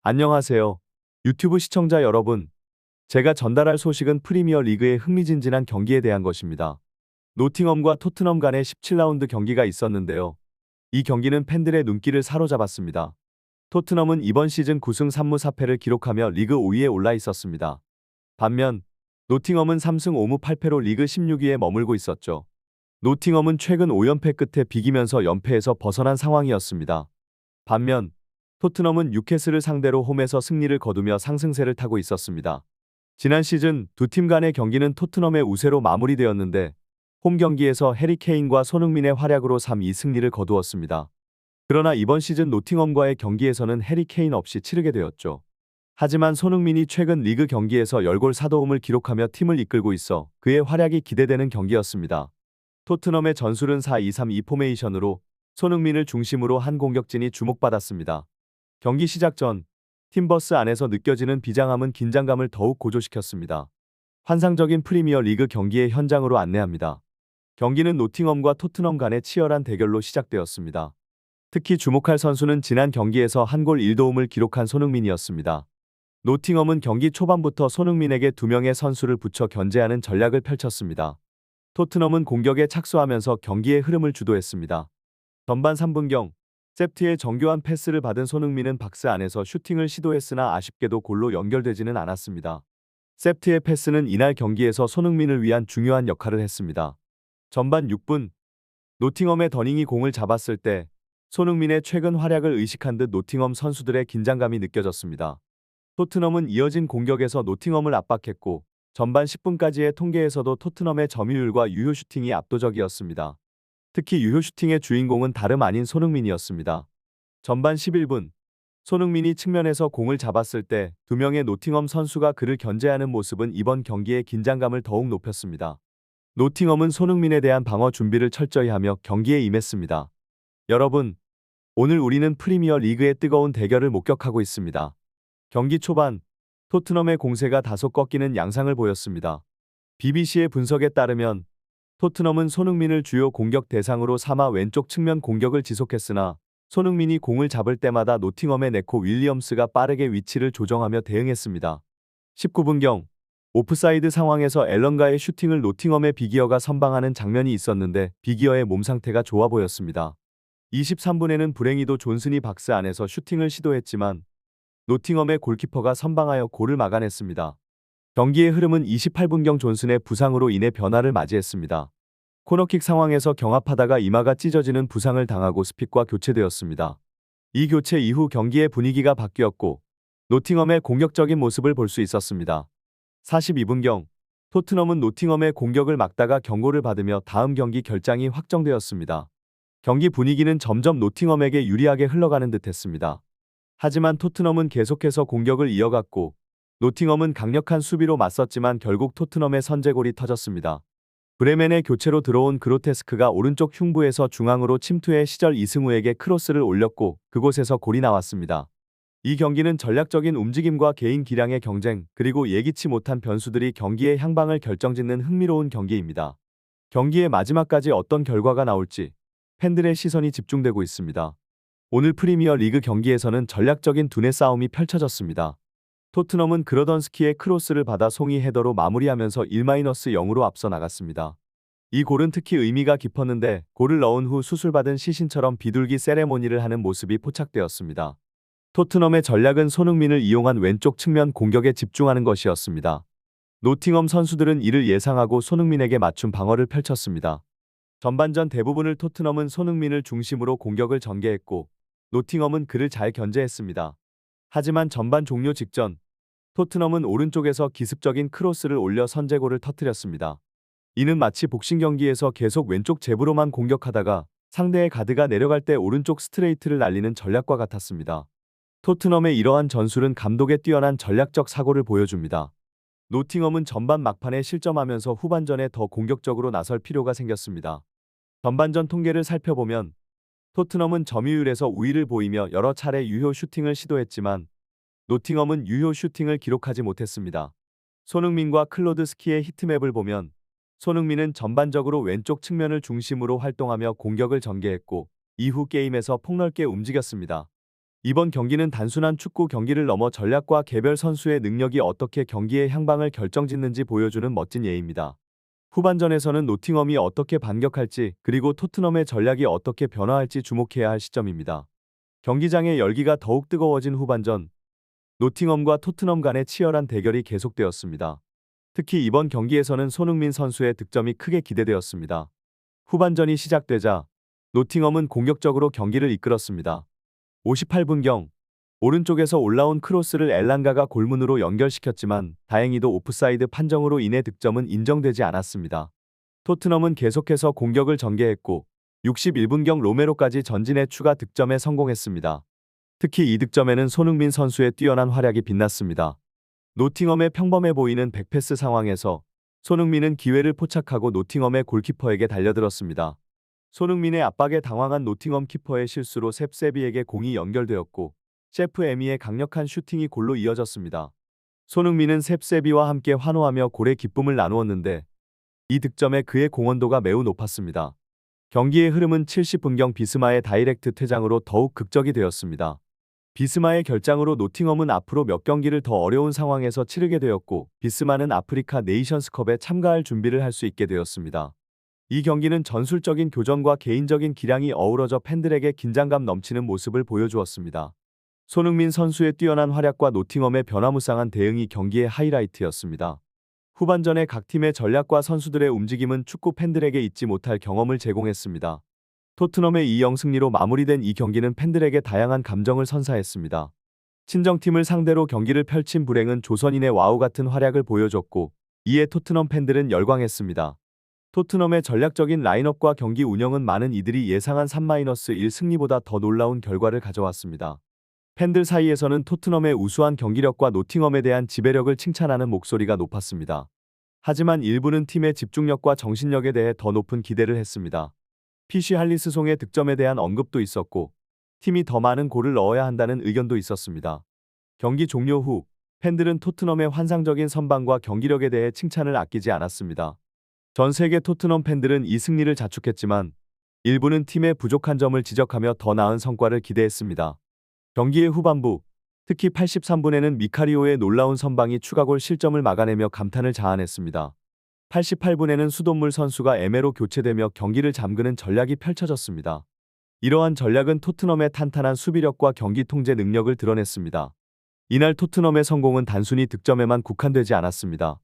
안녕하세요. 유튜브 시청자 여러분. 제가 전달할 소식은 프리미어 리그의 흥미진진한 경기에 대한 것입니다. 노팅엄과 토트넘 간의 17라운드 경기가 있었는데요. 이 경기는 팬들의 눈길을 사로잡았습니다. 토트넘은 이번 시즌 9승 3무 4패를 기록하며 리그 5위에 올라 있었습니다. 반면 노팅엄은 3승 5무 8패로 리그 16위에 머물고 있었죠. 노팅엄은 최근 5연패 끝에 비기면서 연패에서 벗어난 상황이었습니다. 반면 토트넘은 뉴캐슬을 상대로 홈에서 승리를 거두며 상승세를 타고 있었습니다. 지난 시즌 두 팀 간의 경기는 토트넘의 우세로 마무리되었는데 홈 경기에서 해리 케인과 손흥민의 활약으로 3-2 승리를 거두었습니다. 그러나 이번 시즌 노팅엄과의 경기에서는 해리 케인 없이 치르게 되었죠. 하지만 손흥민이 최근 리그 경기에서 10골 4도움을 기록하며 팀을 이끌고 있어 그의 활약이 기대되는 경기였습니다. 토트넘의 전술은 4-2-3-2 포메이션으로 손흥민을 중심으로 한 공격진이 주목받았습니다. 경기 시작 전 팀버스 안에서 느껴지는 비장함은 긴장감을 더욱 고조시켰습니다. 환상적인 프리미어 리그 경기의 현장으로 안내합니다. 경기는 노팅엄과 토트넘 간의 치열한 대결로 시작되었습니다. 특히 주목할 선수는 지난 경기에서 한 골 1도움을 기록한 손흥민이었습니다. 노팅엄은 경기 초반부터 손흥민에게 2명의 선수를 붙여 견제하는 전략을 펼쳤습니다. 토트넘은 공격에 착수하면서 경기의 흐름을 주도했습니다. 전반 3분경 세프티의 정교한 패스를 받은 손흥민은 박스 안에서 슈팅을 시도했으나 아쉽게도 골로 연결되지는 않았습니다. 세프티의 패스는 이날 경기에서 손흥민을 위한 중요한 역할을 했습니다. 전반 6분 노팅엄의 더닝이 공을 잡았을 때 손흥민의 최근 활약을 의식한 듯 노팅엄 선수들의 긴장감이 느껴졌습니다. 토트넘은 이어진 공격에서 노팅엄을 압박했고 전반 10분까지의 통계에서도 토트넘의 점유율과 유효 슈팅이 압도적이었습니다. 특히 유효 슈팅의 주인공은 다름 아닌 손흥민이었습니다. 전반 11분 손흥민이 측면에서 공을 잡았을 때 2명의 노팅엄 선수가 그를 견제하는 모습은 이번 경기의 긴장감을 더욱 높였습니다. 노팅엄은 손흥민에 대한 방어 준비를 철저히 하며 경기에 임했습니다. 여러분, 오늘 우리는 프리미어 리그의 뜨거운 대결을 목격하고 있습니다. 경기 초반 토트넘의 공세가 다소 꺾이는 양상을 보였습니다. BBC의 분석에 따르면 토트넘은 손흥민을 주요 공격 대상으로 삼아 왼쪽 측면 공격을 지속했으나 손흥민이 공을 잡을 때마다 노팅엄의 네코 윌리엄스가 빠르게 위치를 조정하며 대응했습니다. 19분경 오프사이드 상황에서 앨런가의 슈팅을 노팅엄의 비기어가 선방하는 장면이 있었는데 비기어의 몸 상태가 좋아 보였습니다. 23분에는 불행히도 존슨이 박스 안에서 슈팅을 시도했지만 노팅엄의 골키퍼가 선방하여 골을 막아냈습니다. 경기의 흐름은 28분경 존슨의 부상으로 인해 변화를 맞이했습니다. 코너킥 상황에서 경합하다가 이마가 찢어지는 부상을 당하고 스픽과 교체되었습니다. 이 교체 이후 경기의 분위기가 바뀌었고 노팅엄의 공격적인 모습을 볼 수 있었습니다. 42분경 토트넘은 노팅엄의 공격을 막다가 경고를 받으며 다음 경기 결장이 확정되었습니다. 경기 분위기는 점점 노팅엄에게 유리하게 흘러가는 듯했습니다. 하지만 토트넘은 계속해서 공격을 이어갔고 노팅엄은 강력한 수비로 맞섰지만 결국 토트넘의 선제골이 터졌습니다. 브레멘의 교체로 들어온 그로테스크가 오른쪽 흉부에서 중앙으로 침투해 시절 이승우에게 크로스를 올렸고 그곳에서 골이 나왔습니다. 이 경기는 전략적인 움직임과 개인 기량의 경쟁 그리고 예기치 못한 변수들이 경기의 향방을 결정짓는 흥미로운 경기입니다. 경기의 마지막까지 어떤 결과가 나올지 팬들의 시선이 집중되고 있습니다. 오늘 프리미어 리그 경기에서는 전략적인 두뇌 싸움이 펼쳐졌습니다. 토트넘은 그러던스키의 크로스를 받아 송이 헤더로 마무리하면서 1-0으로 앞서 나갔습니다. 이 골은 특히 의미가 깊었는데 골을 넣은 후 수술받은 시신처럼 비둘기 세레모니를 하는 모습이 포착되었습니다. 토트넘의 전략은 손흥민을 이용한 왼쪽 측면 공격에 집중하는 것이었습니다. 노팅엄 선수들은 이를 예상하고 손흥민에게 맞춤 방어를 펼쳤습니다. 전반전 대부분을 토트넘은 손흥민을 중심으로 공격을 전개했고 노팅엄은 그를 잘 견제했습니다. 하지만 전반 종료 직전 토트넘은 오른쪽에서 기습적인 크로스를 올려 선제골을 터뜨렸습니다. 이는 마치 복싱 경기에서 계속 왼쪽 제브로만 공격하다가 상대의 가드가 내려갈 때 오른쪽 스트레이트를 날리는 전략과 같았습니다. 토트넘의 이러한 전술은 감독의 뛰어난 전략적 사고를 보여줍니다. 노팅엄은 전반 막판에 실점하면서 후반전에 더 공격적으로 나설 필요가 생겼습니다. 전반전 통계를 살펴보면 토트넘은 점유율에서 우위를 보이며 여러 차례 유효 슈팅을 시도했지만 노팅엄은 유효 슈팅을 기록하지 못했습니다. 손흥민과 클로드스키의 히트맵을 보면 손흥민은 전반적으로 왼쪽 측면을 중심으로 활동하며 공격을 전개했고 이후 게임에서 폭넓게 움직였습니다. 이번 경기는 단순한 축구 경기를 넘어 전략과 개별 선수의 능력이 어떻게 경기의 향방을 결정짓는지 보여주는 멋진 예입니다. 후반전에서는 노팅엄이 어떻게 반격할지 그리고 토트넘의 전략이 어떻게 변화할지 주목해야 할 시점입니다. 경기장의 열기가 더욱 뜨거워진 후반전, 노팅엄과 토트넘 간의 치열한 대결이 계속되었습니다. 특히 이번 경기에서는 손흥민 선수의 득점이 크게 기대되었습니다. 후반전이 시작되자 노팅엄은 공격적으로 경기를 이끌었습니다. 58분경 오른쪽에서 올라온 크로스를 엘랑가가 골문으로 연결시켰지만 다행히도 오프사이드 판정으로 인해 득점은 인정되지 않았습니다. 토트넘은 계속해서 공격을 전개했고 61분경 로메로까지 전진해 추가 득점에 성공했습니다. 특히 이 득점에는 손흥민 선수의 뛰어난 활약이 빛났습니다. 노팅엄의 평범해 보이는 백패스 상황에서 손흥민은 기회를 포착하고 노팅엄의 골키퍼에게 달려들었습니다. 손흥민의 압박에 당황한 노팅엄 키퍼의 실수로 셉세비에게 공이 연결되었고 셰프 에미의 강력한 슈팅이 골로 이어졌습니다. 손흥민은 셉세비와 함께 환호하며 골의 기쁨을 나누었는데 이 득점에 그의 공헌도가 매우 높았습니다. 경기의 흐름은 70분경 비스마의 다이렉트 퇴장으로 더욱 극적이 되었습니다. 비스마의 결장으로 노팅엄은 앞으로 몇 경기를 더 어려운 상황에서 치르게 되었고 비스마는 아프리카 네이션스컵에 참가할 준비를 할 수 있게 되었습니다. 이 경기는 전술적인 교전과 개인적인 기량이 어우러져 팬들에게 긴장감 넘치는 모습을 보여주었습니다. 손흥민 선수의 뛰어난 활약과 노팅엄의 변화무쌍한 대응이 경기의 하이라이트였습니다. 후반전에 각 팀의 전략과 선수들의 움직임은 축구 팬들에게 잊지 못할 경험을 제공했습니다. 토트넘의 2-0 승리로 마무리된 이 경기는 팬들에게 다양한 감정을 선사했습니다. 친정팀을 상대로 경기를 펼친 불행은 조선인의 와우 같은 활약을 보여줬고 이에 토트넘 팬들은 열광했습니다. 토트넘의 전략적인 라인업과 경기 운영은 많은 이들이 예상한 3-1 승리보다 더 놀라운 결과를 가져왔습니다. 팬들 사이에서는 토트넘의 우수한 경기력과 노팅엄에 대한 지배력을 칭찬하는 목소리가 높았습니다. 하지만 일부는 팀의 집중력과 정신력에 대해 더 높은 기대를 했습니다. PC 할리스송의 득점에 대한 언급도 있었고 팀이 더 많은 골을 넣어야 한다는 의견도 있었습니다. 경기 종료 후 팬들은 토트넘의 환상적인 선방과 경기력에 대해 칭찬을 아끼지 않았습니다. 전 세계 토트넘 팬들은 이 승리를 자축했지만 일부는 팀의 부족한 점을 지적하며 더 나은 성과를 기대했습니다. 경기의 후반부, 특히 83분에는 미카리오의 놀라운 선방이 추가골 실점을 막아내며 감탄을 자아냈습니다. 88분에는 수돗물 선수가 에메로 교체되며 경기를 잠그는 전략이 펼쳐졌습니다. 이러한 전략은 토트넘의 탄탄한 수비력과 경기 통제 능력을 드러냈습니다. 이날 토트넘의 성공은 단순히 득점에만 국한되지 않았습니다.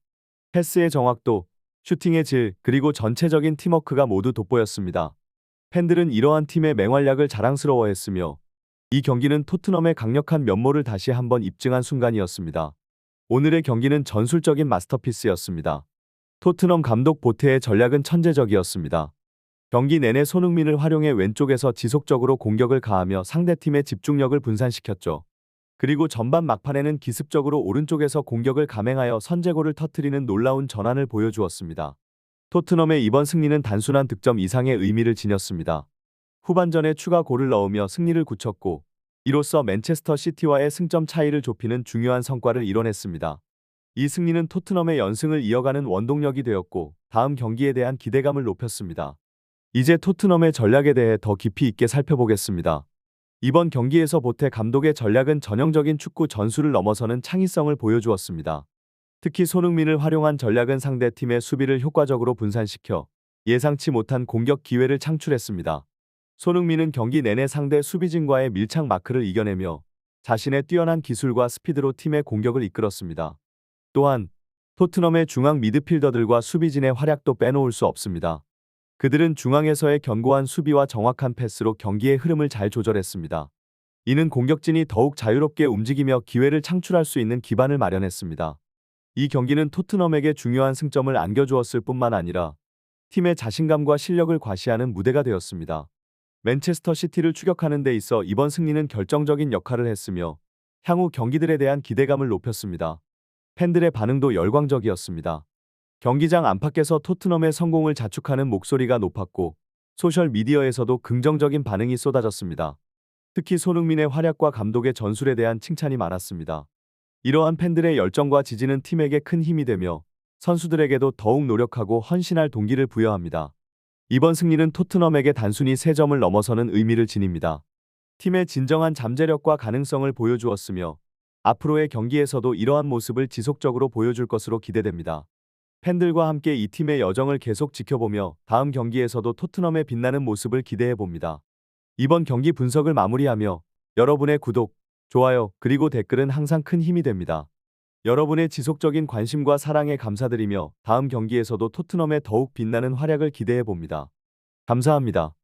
패스의 정확도, 슈팅의 질, 그리고 전체적인 팀워크가 모두 돋보였습니다. 팬들은 이러한 팀의 맹활약을 자랑스러워했으며 이 경기는 토트넘의 강력한 면모를 다시 한번 입증한 순간이었습니다. 오늘의 경기는 전술적인 마스터피스였습니다. 토트넘 감독 보테의 전략은 천재적이었습니다. 경기 내내 손흥민을 활용해 왼쪽에서 지속적으로 공격을 가하며 상대팀의 집중력을 분산시켰죠. 그리고 전반 막판에는 기습적으로 오른쪽에서 공격을 감행하여 선제골을 터뜨리는 놀라운 전환을 보여주었습니다. 토트넘의 이번 승리는 단순한 득점 이상의 의미를 지녔습니다. 후반전에 추가 골을 넣으며 승리를 굳혔고 이로써 맨체스터 시티와의 승점 차이를 좁히는 중요한 성과를 이뤄냈습니다. 이 승리는 토트넘의 연승을 이어가는 원동력이 되었고 다음 경기에 대한 기대감을 높였습니다. 이제 토트넘의 전략에 대해 더 깊이 있게 살펴보겠습니다. 이번 경기에서 보테 감독의 전략은 전형적인 축구 전술을 넘어서는 창의성을 보여주었습니다. 특히 손흥민을 활용한 전략은 상대팀의 수비를 효과적으로 분산시켜 예상치 못한 공격 기회를 창출했습니다. 손흥민은 경기 내내 상대 수비진과의 밀착 마크를 이겨내며 자신의 뛰어난 기술과 스피드로 팀의 공격을 이끌었습니다. 또한 토트넘의 중앙 미드필더들과 수비진의 활약도 빼놓을 수 없습니다. 그들은 중앙에서의 견고한 수비와 정확한 패스로 경기의 흐름을 잘 조절했습니다. 이는 공격진이 더욱 자유롭게 움직이며 기회를 창출할 수 있는 기반을 마련했습니다. 이 경기는 토트넘에게 중요한 승점을 안겨주었을 뿐만 아니라 팀의 자신감과 실력을 과시하는 무대가 되었습니다. 맨체스터 시티를 추격하는 데 있어 이번 승리는 결정적인 역할을 했으며 향후 경기들에 대한 기대감을 높였습니다. 팬들의 반응도 열광적이었습니다. 경기장 안팎에서 토트넘의 성공을 자축하는 목소리가 높았고 소셜미디어에서도 긍정적인 반응이 쏟아졌습니다. 특히 손흥민의 활약과 감독의 전술에 대한 칭찬이 많았습니다. 이러한 팬들의 열정과 지지는 팀에게 큰 힘이 되며 선수들에게도 더욱 노력하고 헌신할 동기를 부여합니다. 이번 승리는 토트넘에게 단순히 3점을 넘어서는 의미를 지닙니다. 팀의 진정한 잠재력과 가능성을 보여주었으며 앞으로의 경기에서도 이러한 모습을 지속적으로 보여줄 것으로 기대됩니다. 팬들과 함께 이 팀의 여정을 계속 지켜보며 다음 경기에서도 토트넘의 빛나는 모습을 기대해 봅니다. 이번 경기 분석을 마무리하며 여러분의 구독, 좋아요, 그리고 댓글은 항상 큰 힘이 됩니다. 여러분의 지속적인 관심과 사랑에 감사드리며 다음 경기에서도 토트넘의 더욱 빛나는 활약을 기대해 봅니다. 감사합니다.